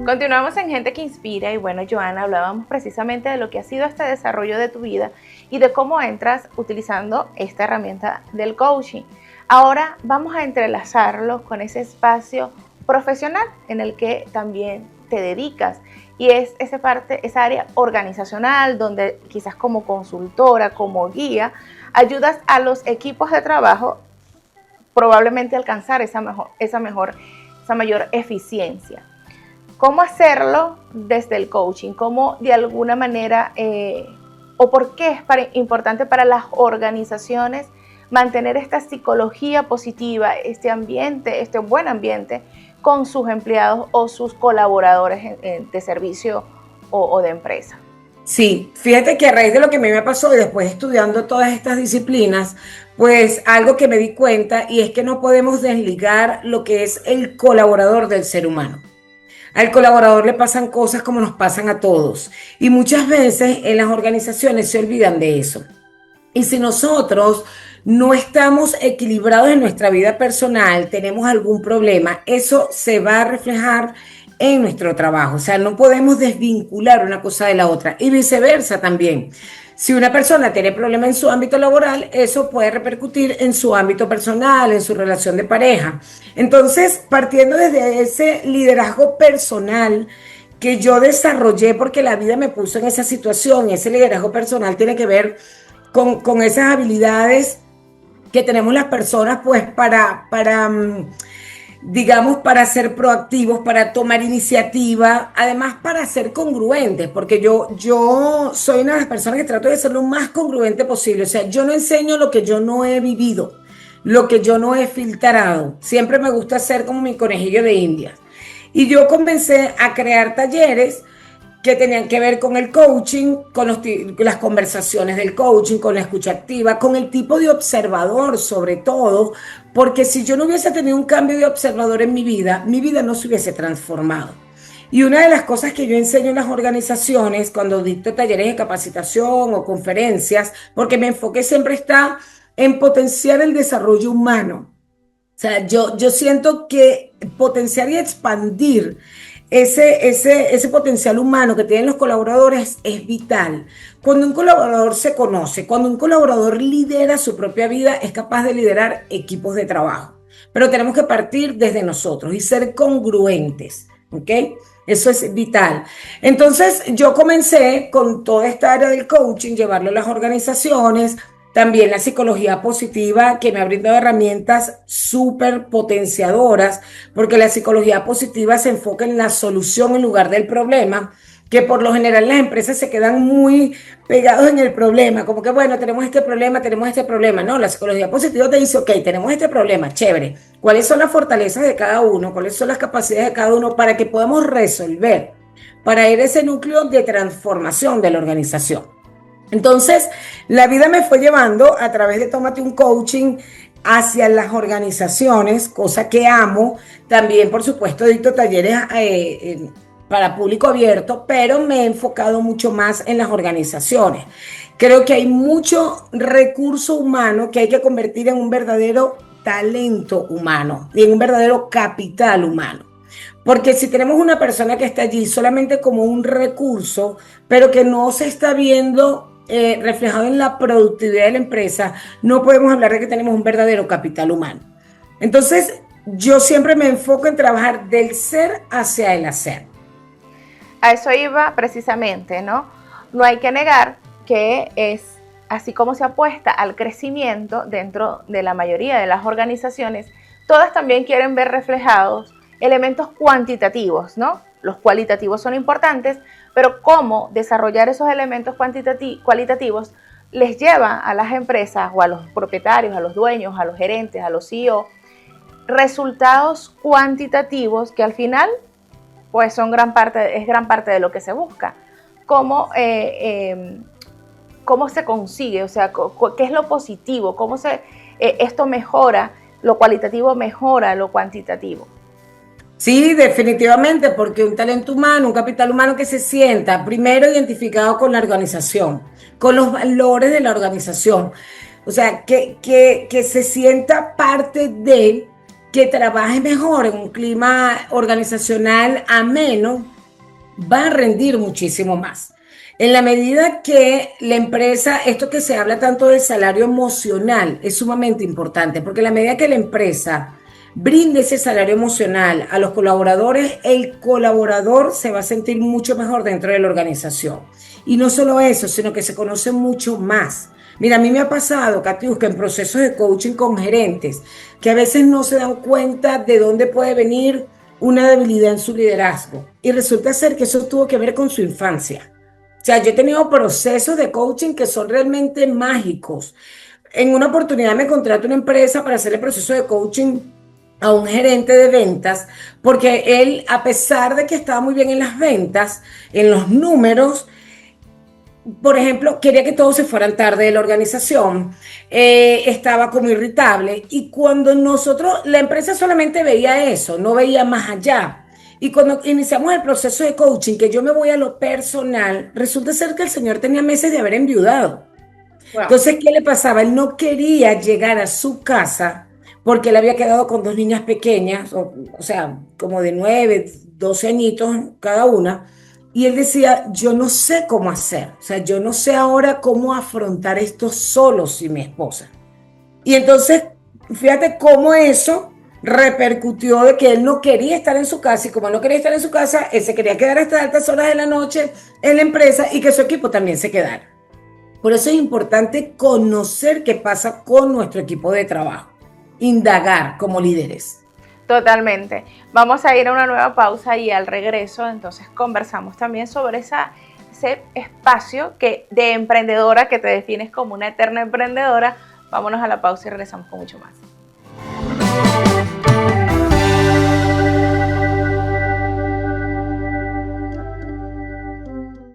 Continuamos en Gente que Inspira y bueno, Joana, hablábamos precisamente de lo que ha sido este desarrollo de tu vida y de cómo entras utilizando esta herramienta del coaching. Ahora vamos a entrelazarlo con ese espacio profesional en el que también te dedicas y es esa área organizacional donde quizás como consultora, como guía, ayudas a los equipos de trabajo probablemente a alcanzar esa mayor eficiencia. ¿Cómo hacerlo desde el coaching? ¿Cómo de alguna manera o por qué es importante para las organizaciones mantener esta psicología positiva, este ambiente, este buen ambiente con sus empleados o sus colaboradores de servicio o de empresa? Sí, fíjate que a raíz de lo que a mí me pasó y después estudiando todas estas disciplinas, pues algo que me di cuenta y es que no podemos desligar lo que es el colaborador del ser humano. Al colaborador le pasan cosas como nos pasan a todos y muchas veces en las organizaciones se olvidan de eso. Y si nosotros no estamos equilibrados en nuestra vida personal, tenemos algún problema, eso se va a reflejar en nuestro trabajo. O sea, no podemos desvincular una cosa de la otra y viceversa también. Si una persona tiene problemas en su ámbito laboral, eso puede repercutir en su ámbito personal, en su relación de pareja. Entonces, partiendo desde ese liderazgo personal que yo desarrollé porque la vida me puso en esa situación, ese liderazgo personal tiene que ver con esas habilidades que tenemos las personas, pues digamos, para ser proactivos, para tomar iniciativa, además para ser congruentes, porque yo soy una de las personas que trato de ser lo más congruente posible. O sea, yo no enseño lo que yo no he vivido, lo que yo no he filtrado. Siempre me gusta ser como mi conejillo de Indias. Y yo comencé a crear talleres que tenían que ver con el coaching, con las conversaciones del coaching, con la escucha activa, con el tipo de observador sobre todo, porque si yo no hubiese tenido un cambio de observador en mi vida no se hubiese transformado. Y una de las cosas que yo enseño en las organizaciones, cuando dicto talleres de capacitación o conferencias, porque mi enfoque siempre está en potenciar el desarrollo humano. O sea, yo siento que potenciar y expandir ese potencial humano que tienen los colaboradores es vital. Cuando un colaborador se conoce, cuando un colaborador lidera su propia vida, es capaz de liderar equipos de trabajo. Pero tenemos que partir desde nosotros y ser congruentes, ¿ok? Eso es vital. Entonces, yo comencé con toda esta área del coaching, llevarlo a las organizaciones, también la psicología positiva, que me ha brindado herramientas súper potenciadoras, porque la psicología positiva se enfoca en la solución en lugar del problema, que por lo general las empresas se quedan muy pegados en el problema, como que bueno, tenemos este problema, tenemos este problema. No, la psicología positiva te dice, ok, tenemos este problema, chévere. ¿Cuáles son las fortalezas de cada uno? ¿Cuáles son las capacidades de cada uno para que podamos resolver, para ir a ese núcleo de transformación de la organización? Entonces, la vida me fue llevando a través de Tómate un Coaching hacia las organizaciones, cosa que amo. También, por supuesto, dicto talleres para público abierto, pero me he enfocado mucho más en las organizaciones. Creo que hay mucho recurso humano que hay que convertir en un verdadero talento humano y en un verdadero capital humano. Porque si tenemos una persona que está allí solamente como un recurso, pero que no se está viendo reflejado en la productividad de la empresa, no podemos hablar de que tenemos un verdadero capital humano. Entonces, yo siempre me enfoco en trabajar del ser hacia el hacer. A eso iba precisamente, ¿no? No hay que negar que es así como se apuesta al crecimiento dentro de la mayoría de las organizaciones, todas también quieren ver reflejados elementos cuantitativos, ¿no? Los cualitativos son importantes, pero cómo desarrollar esos elementos cualitativos les lleva a las empresas o a los propietarios, a los dueños, a los gerentes, a los CEO, resultados cuantitativos que al final pues es gran parte de lo que se busca. ¿Cómo se consigue? O sea, ¿qué es lo positivo? ¿Cómo esto mejora, lo cualitativo mejora lo cuantitativo? Sí, definitivamente, porque un talento humano, un capital humano que se sienta primero identificado con la organización, con los valores de la organización. O sea, que se sienta parte de, que trabaje mejor en un clima organizacional ameno, va a rendir muchísimo más. En la medida que la empresa, esto que se habla tanto del salario emocional, es sumamente importante, porque en la medida que la empresa brinde ese salario emocional a los colaboradores, el colaborador se va a sentir mucho mejor dentro de la organización. Y no solo eso, sino que se conoce mucho más. Mira, a mí me ha pasado, Katiuska, en procesos de coaching con gerentes, que a veces no se dan cuenta de dónde puede venir una debilidad en su liderazgo. Y resulta ser que eso tuvo que ver con su infancia. O sea, yo he tenido procesos de coaching que son realmente mágicos. En una oportunidad me contrató una empresa para hacer el proceso de coaching a un gerente de ventas, porque él, a pesar de que estaba muy bien en las ventas, en los números, por ejemplo, quería que todos se fueran tarde de la organización, estaba como irritable y cuando nosotros, la empresa solamente veía eso, no veía más allá. Y cuando iniciamos el proceso de coaching, que yo me voy a lo personal, resulta ser que el señor tenía meses de haber enviudado. Wow. Entonces, ¿qué le pasaba? Él no quería llegar a su casa porque él había quedado con dos niñas pequeñas, o sea, como de 9, 12 añitos cada una. Y él decía, yo no sé cómo hacer, o sea, yo no sé ahora cómo afrontar esto solo sin mi esposa. Y entonces, fíjate cómo eso repercutió de que él no quería estar en su casa y como no quería estar en su casa, él se quería quedar hasta altas horas de la noche en la empresa y que su equipo también se quedara. Por eso es importante conocer qué pasa con nuestro equipo de trabajo, indagar como líderes. Totalmente. Vamos a ir a una nueva pausa y al regreso entonces conversamos también sobre ese espacio de emprendedora que te defines como una eterna emprendedora. Vámonos a la pausa y regresamos con mucho más.